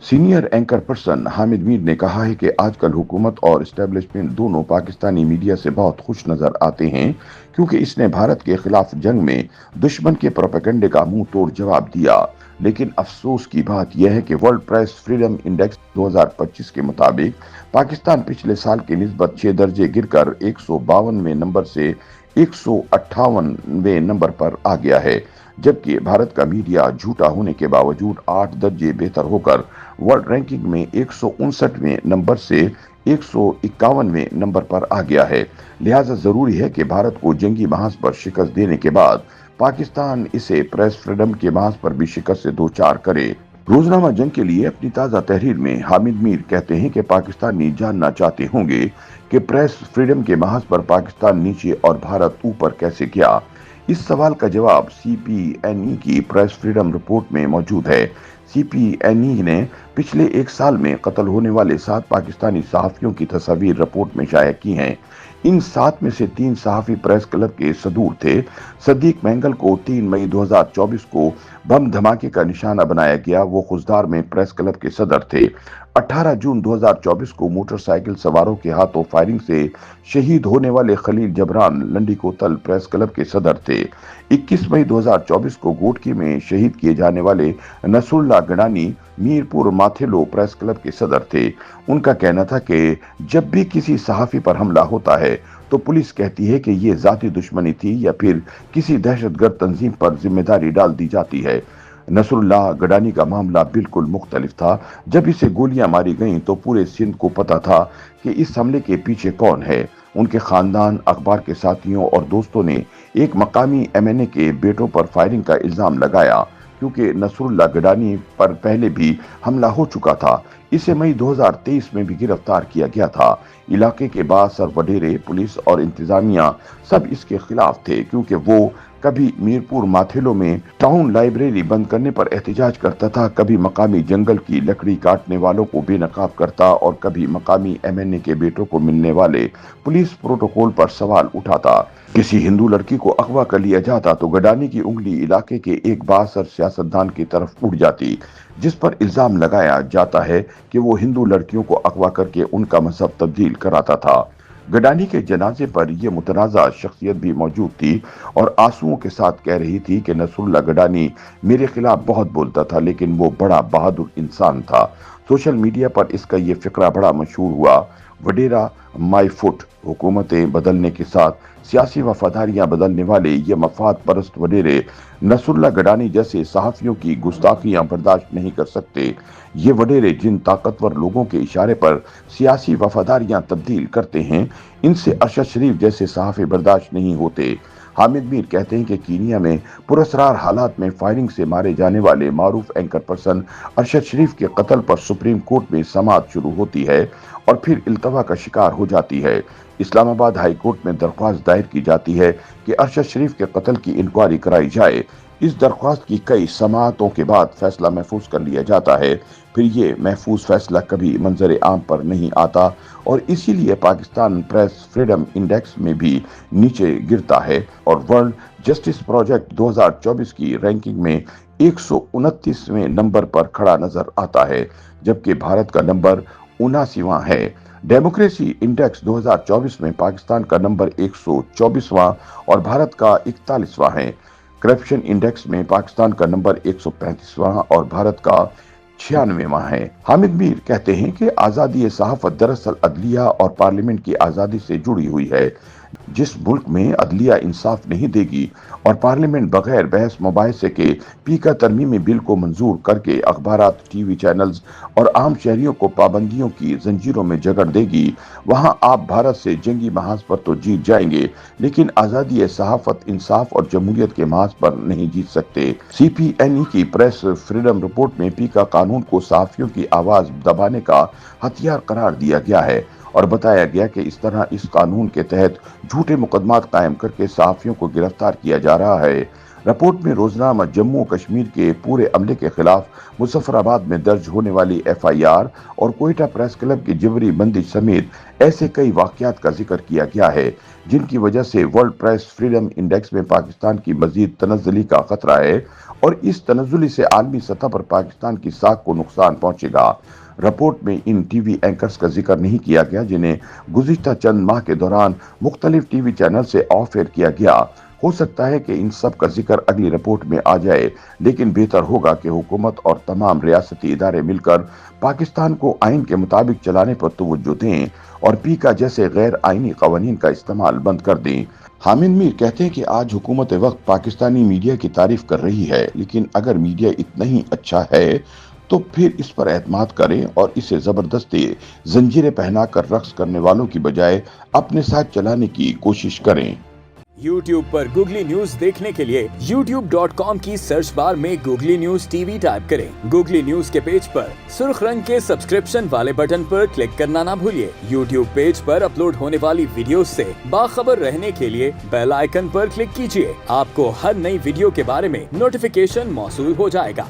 Senior anchor person Hamid Mir ने कहा है कि आजकल हुकूमत और एस्टेब्लिशमेंट दोनों पाकिस्तानी मीडिया से बहुत खुश नजर आते हैं, क्योंकि इसने भारत के खिलाफ जंग में दुश्मन के प्रोपेगेंडे का मुंह तोड़ जवाब दिया। लेकिन अफसोस की बात यह है कि वर्ल्ड प्रेस फ्रीडम इंडेक्स 2025 के मुताबिक पाकिस्तान पिछले साल की निस्बत 6 दर्जे गिरकर 152वें नंबर से 158वें नंबर पर आ गया है, जबकि भारत का मीडिया झूठा होने के बावजूद 8 दर्जे बेहतर होकर वर्ल्ड रैंकिंग में 159वें नंबर से 151वें नंबर पर आ गया है। लिहाजा जरूरी है कि भारत को जंगी महाज पर शिकस्त देने के बाद पाकिस्तान इसे प्रेस फ्रीडम के महाज पर भी शिकस्त से दो चार करे। रोजनामा जंग के लिए अपनी ताजा तहरीर में हामिद मीर कहते हैं कि पाकिस्तानी जानना चाहते होंगे कि प्रेस फ्रीडम के महाज पर पाकिस्तान नीचे और भारत ऊपर कैसे गया। इस सवाल का जवाब सीपीएनई की प्रेस फ्रीडम रिपोर्ट में मौजूद है। सीपीएनई ने पिछले एक साल में कत्ल होने वाले 7 पाकिस्तानी सहाफियों की तस्वीर रिपोर्ट में शाया की हैं। इन 7 में से 3 सहाफी प्रेस क्लब के सदूर थे। सदीक मैंगल को 3 मई 2024 को बम धमाके का निशाना बनाया गया। वो खुजदार में प्रेस क्लब के सदर थे। 18 जून 2024 को मोटरसाइकिल सवारों के हाथों फायरिंग से शहीद होने वाले खलील जबरान लंडीकोतल प्रेस क्लब के सदर थे। 21 मई 2024 को गोटकी में शहीद किए जाने वाले नसरुल्लाह गडानी मीरपुर माथेलो प्रेस क्लब के सदर थे। उनका कहना था कि जब भी किसी सहाफी पर हमला होता है तो पुलिस कहती है कि ये जाती दुश्मनी थी या फिर किसी दहशतगर्द तंजीम पर जिम्मेदारी डाल दी जाती है। नसरुल्लाह गडानी का मामला बिल्कुल मुख्तलिफ था। जब इसे गोलियां मारी गईं तो पूरे सिंध को पता था कि इस हमले के पीछे कौन है। उनके खानदान, अखबार के साथियों और दोस्तों ने एक मकामी एमएनए के बेटों पर फायरिंग का इल्जाम लगाया, क्योंकि नसरुल्लाह गडानी पर पहले भी हमला हो चुका था। इसे मई 2023 में भी गिरफ्तार किया गया था। इलाके के बासर वडेरे, पुलिस और इंतजामिया सब इसके खिलाफ थे, क्योंकि वो कभी मीरपुर माथेलो में टाउन लाइब्रेरी बंद करने पर एहतजाज करता था, कभी मकामी जंगल की लकड़ी काटने वालों को बेनकाब करता और कभी मकामी एमएनए के बेटों को मिलने वाले पुलिस प्रोटोकॉल पर सवाल उठाता। किसी हिंदू लड़की को अगवा कर लिया जाता तो गडानी की उंगली इलाके के एक बासर सियासतदान की तरफ उड़ जाती, जिस पर इल्जाम लगाया जाता है कि वो हिंदू लड़कियों को अगवा करके उनका मजहब तब्दील कराता था। गडानी के जनाजे पर यह मुतनाज़ा शख्सियत भी मौजूद थी और आंसुओं के साथ कह रही थी कि नसरुल्लाह गडानी मेरे खिलाफ बहुत बोलता था, लेकिन वो बड़ा बहादुर इंसान था। सोशल मीडिया पर इसका ये फिक्रा बड़ा मशहूर हुआ। वडेरा माई फुट। हुकूमतें बदलने के साथ सियासी वफादारियां बदलने वाले ये मफाद परस्त वडेरे नसरुल्लाह गडानी जैसे सहाफियों की गुस्ताखियां बर्दाश्त नहीं कर सकते। ये वडेरे जिन ताकतवर लोगों के इशारे पर सियासी वफादारियां तब्दील करते हैं, इनसे अरशद शरीफ जैसे सहाफी बर्दाश्त नहीं होते। हामिद मीर कहते हैं कि कीनिया में पुरस्कार हालात में फायरिंग से मारे जाने वाले मारूफ एंकर पर्सन अरशद शरीफ के कत्ल पर सुप्रीम कोर्ट में समाअत शुरू होती है और फिर इल्तवा का शिकार हो जाती है। इस्लामाबाद हाई कोर्ट में दरख्वास्त दायर की जाती है कि अरशद शरीफ के कत्ल की इंक्वायरी कराई जाए। इस दरख्वास्त की कई समाअतों के बाद फैसला महफूज कर लिया जाता है। फिर ये महफूज फैसला कभी मंजर आम पर नहीं आता और इसीलिए पाकिस्तान प्रेस फ्रीडम इंडेक्स में भी नीचे गिरता है और वर्ल्ड जस्टिस प्रोजेक्ट 2024 की रैंकिंग में 129वें नंबर पर खड़ा नजर आता है, जबकि भारत का नंबर 79वां है। डेमोक्रेसी इंडेक्स 2024 में पाकिस्तान का नंबर 124वां और भारत का 41वां है। करप्शन इंडेक्स में पाकिस्तान का नंबर 135वां और भारत का 96वां है। हामिद मीर कहते हैं कि आजादी सहाफत दरअसल अदलिया और पार्लियामेंट की आजादी से जुड़ी हुई है। जिस मुल्क में अदलिया इंसाफ नहीं देगी और पार्लियामेंट बगैर बहस मुबाहिसे के पीका तरमीमी बिल को मंजूर करके अखबारात, टीवी चैनल्स और आम शहरियों को पाबंदियों की जंजीरों में जकड़ देगी, वहां आप भारत से जंगी महाज पर तो जीत जाएंगे, लेकिन आजादी सहाफत, इंसाफ और जमहूरियत के महाज पर नहीं जीत सकते। सीपीएनई की प्रेस फ्रीडम रिपोर्ट में पीका कानून को सहाफियों की आवाज दबाने का हथियार करार दिया गया है और बताया गया कि इस तरह इस कानून के तहत झूठे मुकदमात कायम करके सहाफियों को गिरफ्तार किया जा रहा है। रिपोर्ट में रोजनामा जम्मू कश्मीर के पूरे अमले के खिलाफ मुजफ्फराबाद में दर्ज होने वाली FIR और कोयटा प्रेस क्लब की जबरी बंदिश समेत ऐसे कई वाकयात का जिक्र किया गया है जिनकी वजह से वर्ल्ड प्रेस फ्रीडम इंडेक्स में पाकिस्तान की मजीद तनज़्ज़ुली का खतरा है और इस तनज़्ज़ुली से आलमी सतह पर पाकिस्तान की साख को नुकसान पहुंचेगा। रिपोर्ट में इन टीवी एंकर्स का जिक्र नहीं किया गया जिन्हें गुज़िश्ता चंद माह के दौरान मुख्तलिफ टीवी चैनल से ऑफ एयर किया गया। हो सकता है कि इन सब का जिक्र अगली रिपोर्ट में आ जाए, लेकिन बेहतर होगा कि हुकूमत और तमाम रियासती इदारे मिलकर पाकिस्तान को आइन के मुताबिक चलाने पर तवज्जो दें और पीका जैसे गैर आइनी कवानीन का इस्तेमाल बंद कर दें। हामिद मीर कहते हैं कि आज हुकूमत वक्त पाकिस्तानी मीडिया की तारीफ कर रही है, लेकिन अगर मीडिया इतना ही अच्छा है तो फिर इस पर एतमाद करें और इसे जबरदस्ती जंजीरें पहनाकर रक्स करने वालों की बजाय अपने साथ चलाने की कोशिश करें। YouTube पर गूगली न्यूज देखने के लिए youtube.com की सर्च बार में गूगली न्यूज टीवी टाइप करें। गूगली न्यूज के पेज पर सुर्ख रंग के सब्सक्रिप्शन वाले बटन पर क्लिक करना ना भूलिए। YouTube पेज पर अपलोड होने वाली वीडियोस से बाखबर रहने के लिए बेल आइकन पर क्लिक कीजिए। आपको हर नई वीडियो के बारे में नोटिफिकेशन मौसूल हो जाएगा।